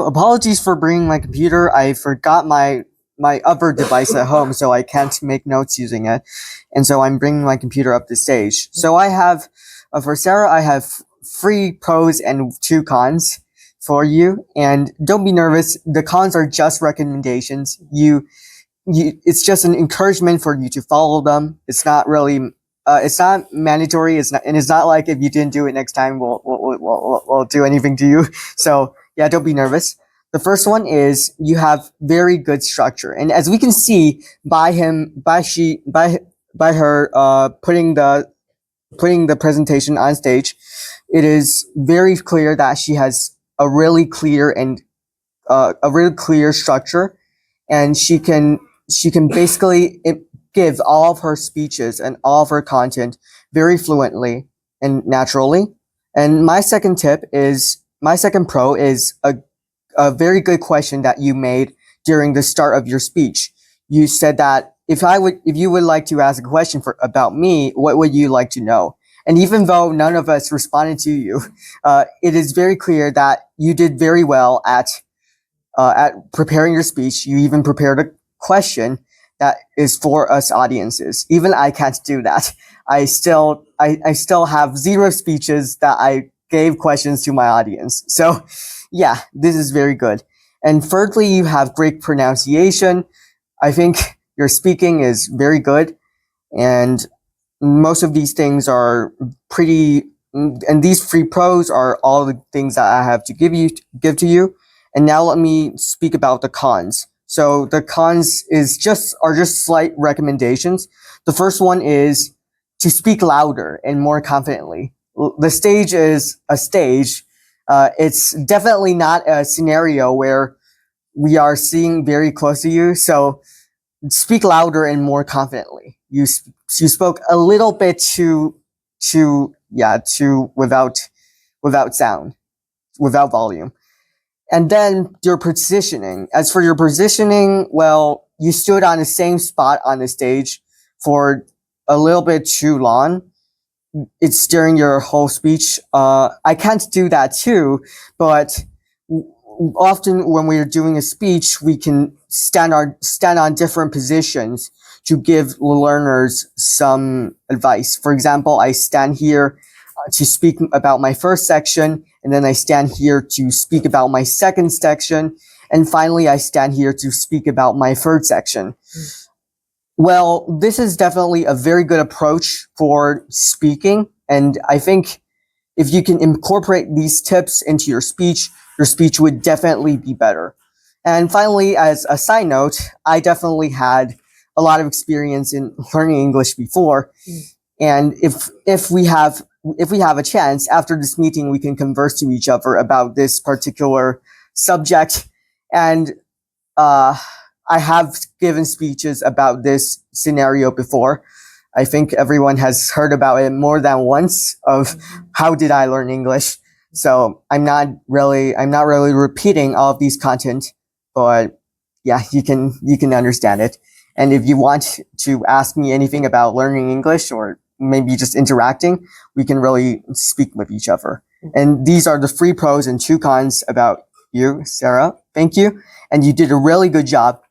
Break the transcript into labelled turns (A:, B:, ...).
A: So apologies for bringing my computer. I forgot my other device at home, so I can't make notes using it. And so I'm bringing my computer up the stage. So I have, for Sarah, I have 3 pros and 2 cons for you. And don't be nervous. The cons are just recommendations. It's just an encouragement for you to follow them. It's not really, it's not mandatory. It's not like if you didn't do it next time, we'll do anything to you. So yeah, don't be nervous. The first one is you have very good structure. And as we can see by her putting the presentation on stage, it is very clear that she has a really clear structure, and she can basically give all of her speeches and all of her content very fluently and naturally. And my second pro is a very good question that you made during the start of your speech. You said that if you would like to ask a question about me, what would you like to know? And even though none of us responded to you, it is very clear that you did very well at preparing your speech. You even prepared a question that is for us audiences. Even I can't do that. I still have 0 speeches that I gave questions to my audience. So yeah, this is very good. And thirdly, you have great pronunciation. I think your speaking is very good. And most of these things are pretty, and these 3 pros are all the things that I have to give to you. And now let me speak about the cons. So the cons are just slight recommendations. The first one is to speak louder and more confidently. The stage is a stage. It's definitely not a scenario where we are seeing very close to you. So speak louder and more confidently. You spoke a little bit too without sound, without volume. And then your positioning. As for your positioning, well, you stood on the same spot on the stage for a little bit too long. It's during your whole speech. I can't do that too, but often when we're doing a speech, we can stand on different positions to give learners some advice. For example, I stand here to speak about my first section, and then I stand here to speak about my second section, and finally I stand here to speak about my third section. Well, this is definitely a very good approach for speaking, and I think if you can incorporate these tips into your speech would definitely be better. And finally, as a side note, I definitely had a lot of experience in learning English before, and if we have a chance after this meeting, we can converse to each other about this particular subject. And I have given speeches about this scenario before. I think everyone has heard about it more than once of how did I learn English. So I'm not really repeating all of these content, but yeah, you can understand it. And if you want to ask me anything about learning English or maybe just interacting, we can really speak with each other. And these are the 3 pros and 2 cons about you, Sarah. Thank you. And you did a really good job.